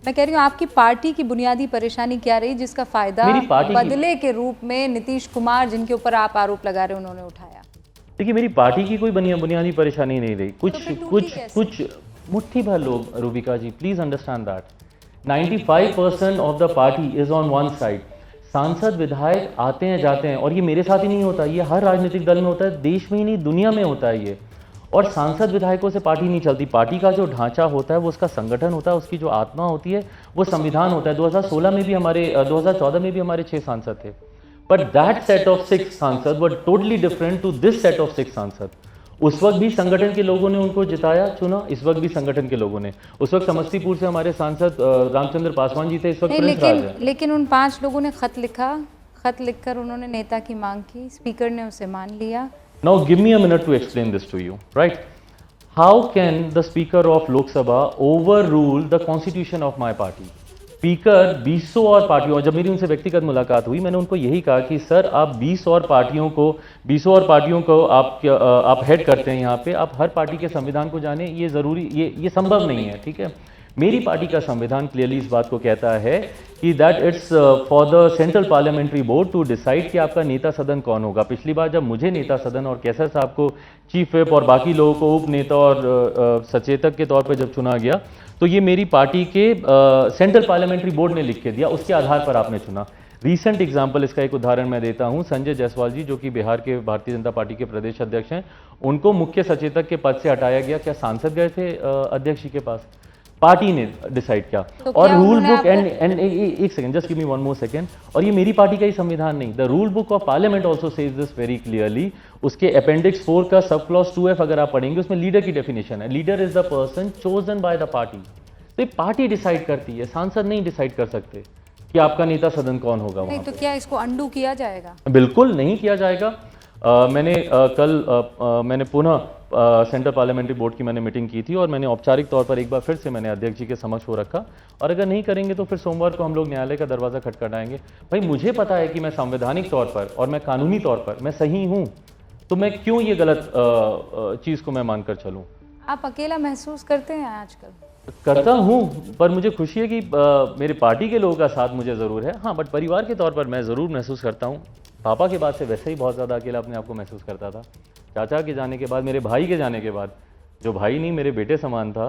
मैं कह रही हूँ आपकी पार्टी की बुनियादी परेशानी क्या रही जिसका फायदा बदले के रूप में नीतीश कुमार, जिनके ऊपर आप आरोप लगा रहे हैं, उन्होंने उठाया? देखिए, मेरी पार्टी की कोई बुनियादी परेशानी नहीं रही। कुछ मुट्ठी भर लोग, Rubika ji, please understand that 95% of the party is on one side. सांसद विधायक आते हैं जाते हैं, और ये मेरे साथ ही नहीं होता, ये हर राजनीतिक दल में होता है, देश में ही नहीं दुनिया में होता है ये। और सांसद विधायकों से पार्टी नहीं चलती। पार्टी का जो ढांचा होता है वो उसका संगठन होता है, उसकी जो आत्मा होती है वो संविधान होता है। 2016 में भी हमारे 2014 में भी हमारे 6 सांसद थे, बट दैट सेट ऑफ 6 सांसद were totally different to this set of 6 सांसद। उस वक्त भी संगठन के लोगों ने उनको जिताया चुना, इस वक्त भी संगठन के लोगों ने। उस वक्त समस्तीपुर से हमारे सांसद रामचंद्र पासवान जी थे, इस वक्त लेकिन उन 5 लोगों ने खत लिखा, खत लिखकर उन्होंने नेता की मांग की, स्पीकर ने उसे मान लिया। Now give me a minute to explain this to you, right? How can the Speaker of Lok Sabha overrule the constitution of my party? Speaker 20 और पार्टियों, जब मेरी उनसे व्यक्तिगत मुलाकात हुई, मैंने उनको यही कहा कि सर आप 20 और पार्टियों को आप हेड करते हैं यहाँ पे, आप हर पार्टी के संविधान को जाने, ये ज़रूरी, ये संभव नहीं है, ठीक है। मेरी पार्टी का संविधान क्लियरली इस बात को कहता है कि that it's for the central parliamentary board to decide कि आपका नेता सदन कौन होगा। पिछली बार जब मुझे नेता सदन और कैसर साहब को चीफ व्हिप और बाकी लोगों को उप नेता और सचेतक के तौर पर जब चुना गया, तो ये मेरी पार्टी के सेंट्रल पार्लियामेंट्री बोर्ड ने लिख के दिया, उसके आधार पर आपने चुना। रीसेंट एग्जाम्पल, इसका एक उदाहरण मैं देता हूं। संजय जायसवाल जी, जो कि बिहार के भारतीय जनता पार्टी के प्रदेश अध्यक्ष हैं, उनको मुख्य सचेतक के पद से हटाया गया। क्या सांसद गए थे अध्यक्ष जी के पास? पार्टी ने डिसाइड किया। तो और रूल बुक एंड एक second, just give me one more second, और ये मेरी पार्टी का ही संविधान नहीं, the rule book of parliament also says this very clearly. उसके अपेंडिक्स 4 का सब क्लॉज 2F अगर आप पढ़ेंगे, उसमें लीडर की डेफिनेशन है, leader is the person chosen by the party. तो ये पार्टी डिसाइड करती है, सांसद नहीं डिसाइड कर सकते कि आपका नेता सदन कौन होगा वहां। तो क्या इसको अंडू किया जाएगा? बिल्कुल नहीं किया जाएगा। मैंने पुनः सेंट्रल पार्लियामेंट्री बोर्ड की मैंने मीटिंग की थी, और मैंने औपचारिक तौर पर एक बार फिर से मैंने अध्यक्ष जी के समक्ष वो रखा, और अगर नहीं करेंगे तो फिर सोमवार को हम लोग न्यायालय का दरवाजा खटखटाएंगे। भाई, मुझे पता है कि मैं संवैधानिक तौर पर और मैं कानूनी तौर पर मैं सही हूं, तो मैं क्यों ये गलत चीज को मैं मानकर चलूं? आप अकेला महसूस करते हैं आजकल? करता हूं, पर मुझे खुशी है कि मेरे पार्टी के लोगों का साथ मुझे जरूर है, हाँ, बट परिवार के तौर पर मैं जरूर महसूस करता हूं। पापा के बाद से वैसे ही बहुत ज़्यादा अकेला अपने आप को महसूस करता था। चाचा के जाने के बाद, मेरे भाई के जाने के बाद, जो भाई नहीं मेरे बेटे समान था,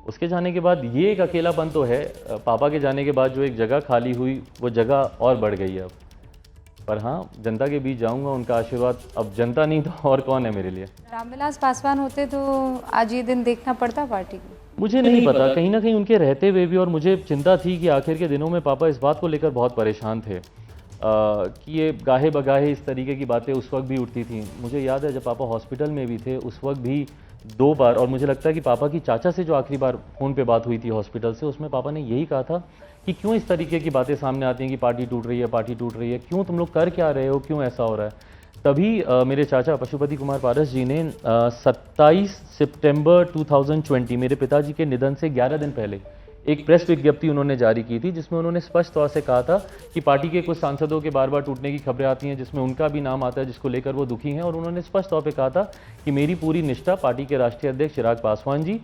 उसके जाने के बाद ये एक अकेलापन तो है। पापा के जाने के बाद जो एक जगह खाली हुई, वो जगह और बढ़ गई है अब। पर हाँ, जनता के बीच जाऊंगा, उनका आशीर्वाद, अब जनता नहीं तो और कौन है मेरे लिए। रामविलास पासवान होते तो आज ये दिन देखना पड़ता पार्टी को? मुझे नहीं पता, कहीं ना कहीं उनके रहते हुए भी, और मुझे चिंता थी कि आखिर के दिनों में पापा इस बात को लेकर बहुत परेशान थे कि ये गाहे बगाहे इस तरीके की बातें उस वक्त भी उठती थी। मुझे याद है जब पापा हॉस्पिटल में भी थे, उस वक्त भी 2 बार, और मुझे लगता है कि पापा की चाचा से जो आखिरी बार फ़ोन पे बात हुई थी हॉस्पिटल से, उसमें पापा ने यही कहा था कि क्यों इस तरीके की बातें सामने आती हैं कि पार्टी टूट रही है, पार्टी टूट रही है, क्यों तुम लोग कर क्या रहे हो, क्यों ऐसा हो रहा है। तभी मेरे चाचा पशुपति कुमार पारस जी ने 27 सितंबर 2020, मेरे पिताजी के निधन से 11 दिन पहले, एक प्रेस विज्ञप्ति उन्होंने जारी की थी, जिसमें उन्होंने स्पष्ट तौर से कहा था कि पार्टी के कुछ सांसदों के बार बार टूटने की खबरें आती हैं, जिसमें उनका भी नाम आता है, जिसको लेकर वो दुखी हैं, और उन्होंने स्पष्ट तौर पे कहा था कि मेरी पूरी निष्ठा पार्टी के राष्ट्रीय अध्यक्ष चिराग पासवान जी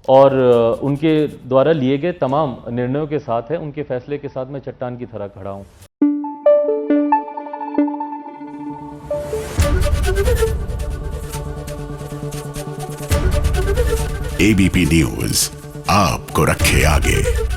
और उनके द्वारा लिए गए तमाम निर्णयों के साथ है, उनके फैसले के साथ मैं चट्टान की तरह खड़ा हूँ। ABP न्यूज आपको रखे आगे।